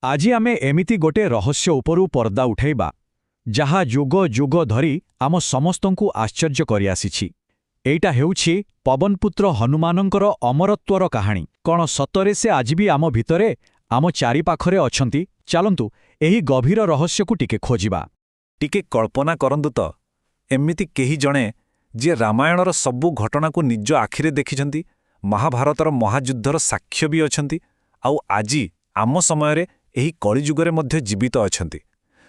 ଆଜି ଆମେ ଏମିତି ଗୋଟେ ରହସ୍ୟ ଉପରୁ ପର୍ଦ୍ଦା ଉଠାଇବା ଯାହା ଯୁଗ ଯୁଗ ଧରି ଆମ ସମସ୍ତଙ୍କୁ ଆଶ୍ଚର୍ଯ୍ୟ କରିଆସିଛି। ଏଇଟା ହେଉଛି ପବନପୁତ୍ର ହନୁମାନଙ୍କର ଅମରତ୍ୱର କାହାଣୀ। କ'ଣ ସତରେ ସେ ଆଜି ବି ଆମ ଭିତରେ, ଆମ ଚାରିପାଖରେ ଅଛନ୍ତି? ଚାଲନ୍ତୁ ଏହି ଗଭୀର ରହସ୍ୟକୁ ଟିକେ ଖୋଜିବା। ଟିକେ କଳ୍ପନା କରନ୍ତୁ ତ, ଏମିତି କେହି ଜଣେ ଯିଏ ରାମାୟଣର ସବୁ ଘଟଣାକୁ ନିଜ ଆଖିରେ ଦେଖିଛନ୍ତି, ମହାଭାରତର ମହାଯୁଦ୍ଧର ସାକ୍ଷ୍ୟ ବି ଅଛନ୍ତି, ଆଉ ଆଜି ଆମ ସମୟରେ ଏହି କଳିଯୁଗରେ ମଧ୍ୟ ଜୀବିତ ଅଛନ୍ତି।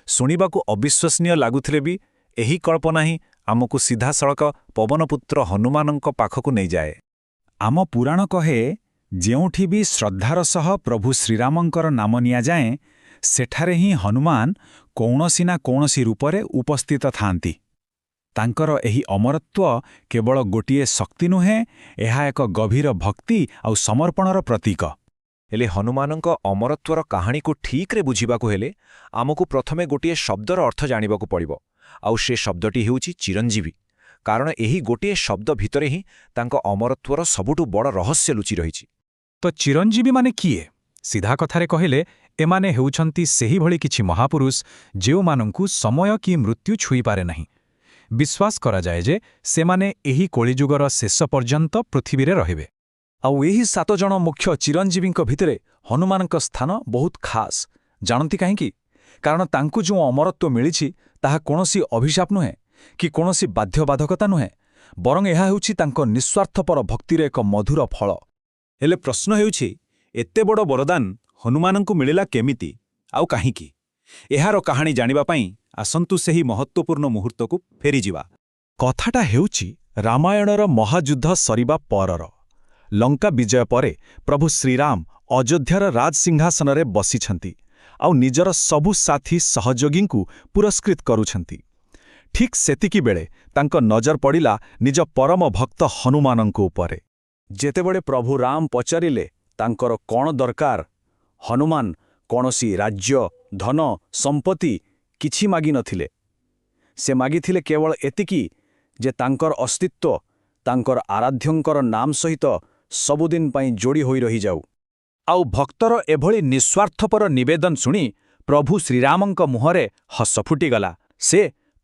ଶୁଣିବାକୁ ଅବିଶ୍ୱସନୀୟ ଲାଗୁଥିଲେ ବି ଏହି କଳ୍ପନା ହିଁ ଆମକୁ ସିଧାସଳଖ ପବନପୁତ୍ର ହନୁମାନଙ୍କ ପାଖକୁ ନେଇଯାଏ। ଆମ ପୁରାଣ କହେ, ଯେଉଁଠି ବି ଶ୍ରଦ୍ଧାର ସହ ପ୍ରଭୁ ଶ୍ରୀରାମଙ୍କର ନାମ ନିଆଯାଏ, ସେଠାରେ ହିଁ ହନୁମାନ କୌଣସି ନା କୌଣସି ରୂପରେ ଉପସ୍ଥିତ ଥାଆନ୍ତି। ତାଙ୍କର ଏହି ଅମରତ୍ୱ କେବଳ ଗୋଟିଏ ଶକ୍ତି ନୁହେଁ, ଏହା ଏକ ଗଭୀର ଭକ୍ତି ଆଉ ସମର୍ପଣର ପ୍ରତୀକ। ହେଲେ ହନୁମାନଙ୍କ ଅମରତ୍ୱର କାହାଣୀକୁ ଠିକ୍ରେ ବୁଝିବାକୁ ହେଲେ ଆମକୁ ପ୍ରଥମେ ଗୋଟିଏ ଶବ୍ଦର ଅର୍ଥ ଜାଣିବାକୁ ପଡ଼ିବ, ଆଉ ସେ ଶବ୍ଦଟି ହେଉଛି ଚିରଞ୍ଜୀବୀ। କାରଣ ଏହି ଗୋଟିଏ ଶବ୍ଦ ଭିତରେ ହିଁ ତାଙ୍କ ଅମରତ୍ୱର ସବୁଠୁ ବଡ଼ ରହସ୍ୟ ଲୁଚି ରହିଛି। ତ ଚିରଞ୍ଜୀବୀମାନେ କିଏ? ସିଧା କଥାରେ କହିଲେ, ଏମାନେ ହେଉଛନ୍ତି ସେହିଭଳି କିଛି ମହାପୁରୁଷ ଯେଉଁମାନଙ୍କୁ ସମୟ କି ମୃତ୍ୟୁ ଛୁଇଁପାରେ ନାହିଁ। ବିଶ୍ୱାସ କରାଯାଏ ଯେ ସେମାନେ ଏହି କଳିଯୁଗର ଶେଷ ପର୍ଯ୍ୟନ୍ତ ପୃଥିବୀରେ ରହିବେ। ଆଉ ଏହି 7 ଜଣ ମୁଖ୍ୟ ଚିରଞ୍ଜୀବୀଙ୍କ ଭିତରେ ହନୁମାନଙ୍କ ସ୍ଥାନ ବହୁତ ଖାସ୍। ଜାଣନ୍ତି କାହିଁକି? କାରଣ ତାଙ୍କୁ ଯେଉଁ ଅମରତ୍ୱ ମିଳିଛି ତାହା କୌଣସି ଅଭିଶାପ ନୁହେଁ କି କୌଣସି ବାଧ୍ୟବାଧକତା ନୁହେଁ, ବରଂ ଏହା ହେଉଛି ତାଙ୍କ ନିଃସ୍ୱାର୍ଥପର ଭକ୍ତିର ଏକ ମଧୁର ଫଳ। ହେଲେ ପ୍ରଶ୍ନ ହେଉଛି, ଏତେ ବଡ଼ ବରଦାନ ହନୁମାନଙ୍କୁ ମିଳିଲା କେମିତି ଆଉ କାହିଁକି? ଏହାର କାହାଣୀ ଜାଣିବା ପାଇଁ ଆସନ୍ତୁ ସେହି ମହତ୍ତ୍ୱପୂର୍ଣ୍ଣ ମୁହୂର୍ତ୍ତକୁ ଫେରିଯିବା। କଥାଟା ହେଉଛି ରାମାୟଣର ମହାଯୁଦ୍ଧ ସରିବା ପରର। ଲଙ୍କା ବିଜୟ ପରେ ପ୍ରଭୁ ଶ୍ରୀରାମ ଅଯୋଧ୍ୟାର ରାଜସିଂହାସନରେ ବସିଛନ୍ତି ଆଉ ନିଜର ସବୁ ସାଥୀ ସହଯୋଗୀଙ୍କୁ ପୁରସ୍କୃତ କରୁଛନ୍ତି। ଠିକ୍ ସେତିକିବେଳେ ତାଙ୍କ ନଜର ପଡ଼ିଲା ନିଜ ପରମ ଭକ୍ତ ହନୁମାନଙ୍କ ଉପରେ। ଯେତେବେଳେ ପ୍ରଭୁ ରାମ ପଚାରିଲେ ତାଙ୍କର କ'ଣ ଦରକାର, ହନୁମାନ କୌଣସି ରାଜ୍ୟ, ଧନ, ସମ୍ପତ୍ତି କିଛି ମାଗିନଥିଲେ। ସେ ମାଗିଥିଲେ କେବଳ ଏତିକି ଯେ ତାଙ୍କର ଅସ୍ତିତ୍ୱ ତାଙ୍କର ଆରାଧ୍ୟଙ୍କର ନାମ ସହିତ ସବୁଦିନ ପାଇଁ ଯୋଡ଼ି ହୋଇ ରହିଯାଉ। ଆଉ ଭକ୍ତର ଏଭଳି ନିଃସ୍ୱାର୍ଥପର ନିବେଦନ ଶୁଣି ପ୍ରଭୁ ଶ୍ରୀରାମଙ୍କ ମୁହଁରେ ହସ ଫୁଟିଗଲା। ସେ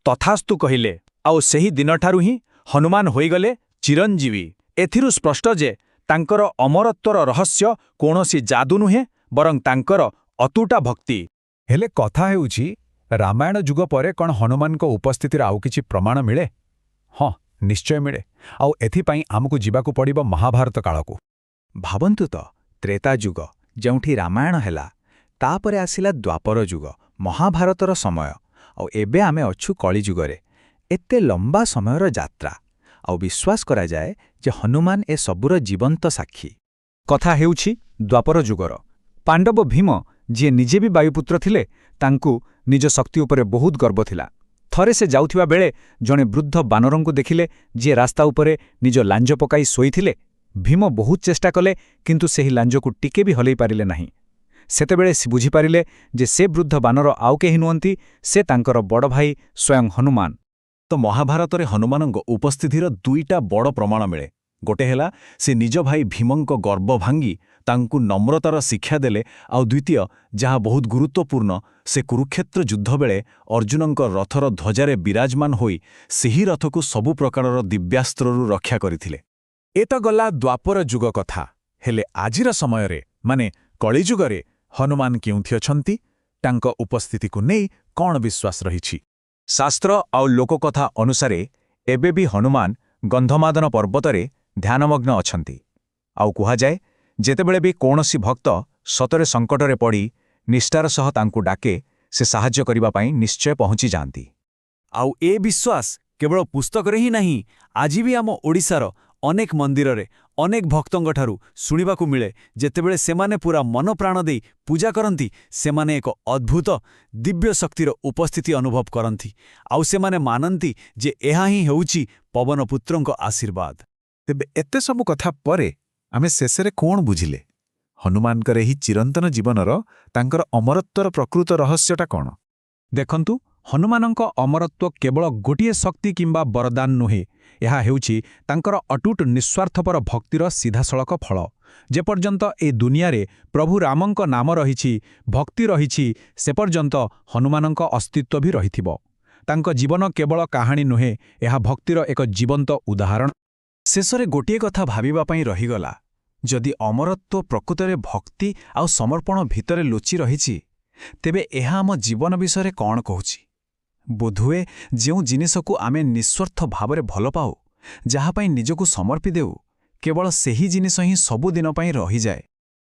ତଥାସ୍ତୁ କହିଲେ, ଆଉ ସେହି ଦିନଠାରୁ ହିଁ ହନୁମାନ ହୋଇଗଲେ ଚିରଞ୍ଜୀବୀ। ଏଥିରୁ ସ୍ପଷ୍ଟ ଯେ ତାଙ୍କର ଅମରତ୍ୱର ରହସ୍ୟ କୌଣସି ଯାଦୁ ନୁହେଁ, ବରଂ ତାଙ୍କର ଅତୁଟା ଭକ୍ତି। ହେଲେ କଥା ହେଉଛି, ରାମାୟଣ ଯୁଗ ପରେ କ'ଣ ହନୁମାନଙ୍କ ଉପସ୍ଥିତିର ଆଉ କିଛି ପ୍ରମାଣ ମିଳେ? ହଁ, ନିଶ୍ଚୟ ମିଳେ। ଆଉ ଏଥିପାଇଁ ଆମକୁ ଯିବାକୁ ପଡ଼ିବ ମହାଭାରତ କାଳକୁ। ଭାବନ୍ତୁ ତ, ତ୍ରେତା ଯୁଗ ଯେଉଁଠି ରାମାୟଣ ହେଲା, ତାପରେ ଆସିଲା ଦ୍ୱାପର ଯୁଗ, ମହାଭାରତର ସମୟ, ଆଉ ଏବେ ଆମେ ଅଛୁ କଳିଯୁଗରେ। ଏତେ ଲମ୍ବା ସମୟର ଯାତ୍ରା, ଆଉ ବିଶ୍ୱାସ କରାଯାଏ ଯେ ହନୁମାନ ଏ ସବୁର ଜୀବନ୍ତ ସାକ୍ଷୀ। କଥା ହେଉଛି ଦ୍ୱାପର ଯୁଗର। ପାଣ୍ଡବ ଭୀମ, ଯିଏ ନିଜେ ବି ବାୟୁପୁତ୍ର ଥିଲେ, ତାଙ୍କୁ ନିଜ ଶକ୍ତି ଉପରେ ବହୁତ ଗର୍ବ ଥିଲା। ଥରେ ସେ ଯାଉଥିବା ବେଳେ ଜଣେ ବୃଦ୍ଧ ବାନରଙ୍କୁ ଦେଖିଲେ, ଯିଏ ରାସ୍ତା ଉପରେ ନିଜ ଲାଞ୍ଜ ପକାଇ ଶୋଇଥିଲେ। ଭୀମ ବହୁତ ଚେଷ୍ଟା କଲେ, କିନ୍ତୁ ସେହି ଲାଞ୍ଜକୁ ଟିକେ ବି ହଲେଇ ପାରିଲେ ନାହିଁ। ସେତେବେଳେ ସେ ବୁଝିପାରିଲେ ଯେ ସେ ବୃଦ୍ଧ ବାନର ଆଉ କେହି ନୁହନ୍ତି, ସେ ତାଙ୍କର ବଡ଼ ଭାଇ ସ୍ୱୟଂ ହନୁମାନ। ତ ମହାଭାରତରେ ହନୁମାନଙ୍କ ଉପସ୍ଥିତିର 2ଟା ବଡ଼ ପ୍ରମାଣ ମିଳେ। ଗୋଟେ ହେଲା ସେ ନିଜ ଭାଇ ଭୀମଙ୍କ ଗର୍ବ ଭାଙ୍ଗି ତାଙ୍କୁ ନମ୍ରତାର ଶିକ୍ଷା ଦେଲେ, ଆଉ ଦ୍ୱିତୀୟ, ଯାହା ବହୁତ ଗୁରୁତ୍ୱପୂର୍ଣ୍ଣ, ସେ କୁରୁକ୍ଷେତ୍ର ଯୁଦ୍ଧ ବେଳେ ଅର୍ଜୁନଙ୍କ ରଥର ଧ୍ୱଜାରେ ବିରାଜମାନ ହୋଇ ସେହି ରଥକୁ ସବୁ ପ୍ରକାରର ଦିବ୍ୟାସ୍ତ୍ରରୁ ରକ୍ଷା କରିଥିଲେ। ଏ ତ ଗଲା ଦ୍ୱାପର ଯୁଗ କଥା। ହେଲେ ଆଜିର ସମୟରେ, ମାନେ କଳିଯୁଗରେ, ହନୁମାନ କେଉଁଠି ଅଛନ୍ତି? ତାଙ୍କ ଉପସ୍ଥିତିକୁ ନେଇ କ'ଣ ବିଶ୍ୱାସ ରହିଛି? ଶାସ୍ତ୍ର ଆଉ ଲୋକକଥା ଅନୁସାରେ ଏବେ ବି ହନୁମାନ ଗନ୍ଧମାଦନ ପର୍ବତରେ ଧ୍ୟାନମଗ୍ନ ଅଛନ୍ତି। ଆଉ କୁହାଯାଏ, ଯେତେବେଳେ ବି କୌଣସି ଭକ୍ତ ସତରେ ସଙ୍କଟରେ ପଡ଼ି ନିଷ୍ଠାର ସହ ତାଙ୍କୁ ଡାକେ, ସେ ସାହାଯ୍ୟ କରିବା ପାଇଁ ନିଶ୍ଚୟ ପହଞ୍ଚି ଯାଆନ୍ତି। ଆଉ ଏ ବିଶ୍ୱାସ କେବଳ ପୁସ୍ତକରେ ହିଁ ନାହିଁ, ଆଜି ବି ଆମ ଓଡ଼ିଶାର ଅନେକ ମନ୍ଦିରରେ ଅନେକ ଭକ୍ତଙ୍କଠାରୁ ଶୁଣିବାକୁ ମିଳେ। ଯେତେବେଳେ ସେମାନେ ପୁରା ମନପ୍ରାଣ ଦେଇ ପୂଜା କରନ୍ତି, ସେମାନେ ଏକ ଅଦ୍ଭୁତ ଦିବ୍ୟ ଶକ୍ତିର ଉପସ୍ଥିତି ଅନୁଭବ କରନ୍ତି, ଆଉ ସେମାନେ ମାନନ୍ତି ଯେ ଏହା ହିଁ ହେଉଛି ପବନପୁତ୍ରଙ୍କ ଆଶୀର୍ବାଦ। ତେବେ ଏତେ ସବୁ କଥା ପରେ ଆମେ ଶେଷରେ କ'ଣ ବୁଝିଲେ? ହନୁମାନଙ୍କର ଏହି ଚିରନ୍ତନ ଜୀବନର, ତାଙ୍କର ଅମରତ୍ୱର ପ୍ରକୃତ ରହସ୍ୟଟା କ'ଣ? ଦେଖନ୍ତୁ, ହନୁମାନଙ୍କ ଅମରତ୍ୱ କେବଳ ଗୋଟିଏ ଶକ୍ତି କିମ୍ବା ବରଦାନ ନୁହେଁ, ଏହା ହେଉଛି ତାଙ୍କର ଅଟୁଟ ନିଃସ୍ୱାର୍ଥପର ଭକ୍ତିର ସିଧାସଳଖ ଫଳ। ଯେପର୍ଯ୍ୟନ୍ତ ଏ ଦୁନିଆରେ ପ୍ରଭୁ ରାମଙ୍କ ନାମ ରହିଛି, ଭକ୍ତି ରହିଛି, ସେ ପର୍ଯ୍ୟନ୍ତ ହନୁମାନଙ୍କ ଅସ୍ତିତ୍ୱ ବି ରହିଥିବ। ତାଙ୍କ ଜୀବନ କେବଳ କାହାଣୀ ନୁହେଁ, ଏହା ଭକ୍ତିର ଏକ ଜୀବନ୍ତ ଉଦାହରଣ। ଶେଷରେ ଗୋଟିଏ କଥା ଭାବିବା ପାଇଁ ରହିଗଲା, ଯଦି ଅମରତ୍ୱ ପ୍ରକୃତରେ ଭକ୍ତି ଆଉ ସମର୍ପଣ ଭିତରେ ଲୁଚି ରହିଛି, ତେବେ ଏହା ଆମ ଜୀବନ ବିଷୟରେ କ'ଣ କହୁଛି? ବୋଧହୁଏ ଯେଉଁ ଜିନିଷକୁ ଆମେ ନିଃସ୍ୱାର୍ଥ ଭାବରେ ଭଲ ପାଉ, ଯାହା ପାଇଁ ନିଜକୁ ସମର୍ପି ଦେଉ, କେବଳ ସେହି ଜିନିଷ ହିଁ ସବୁଦିନ ପାଇଁ ରହିଯାଏ।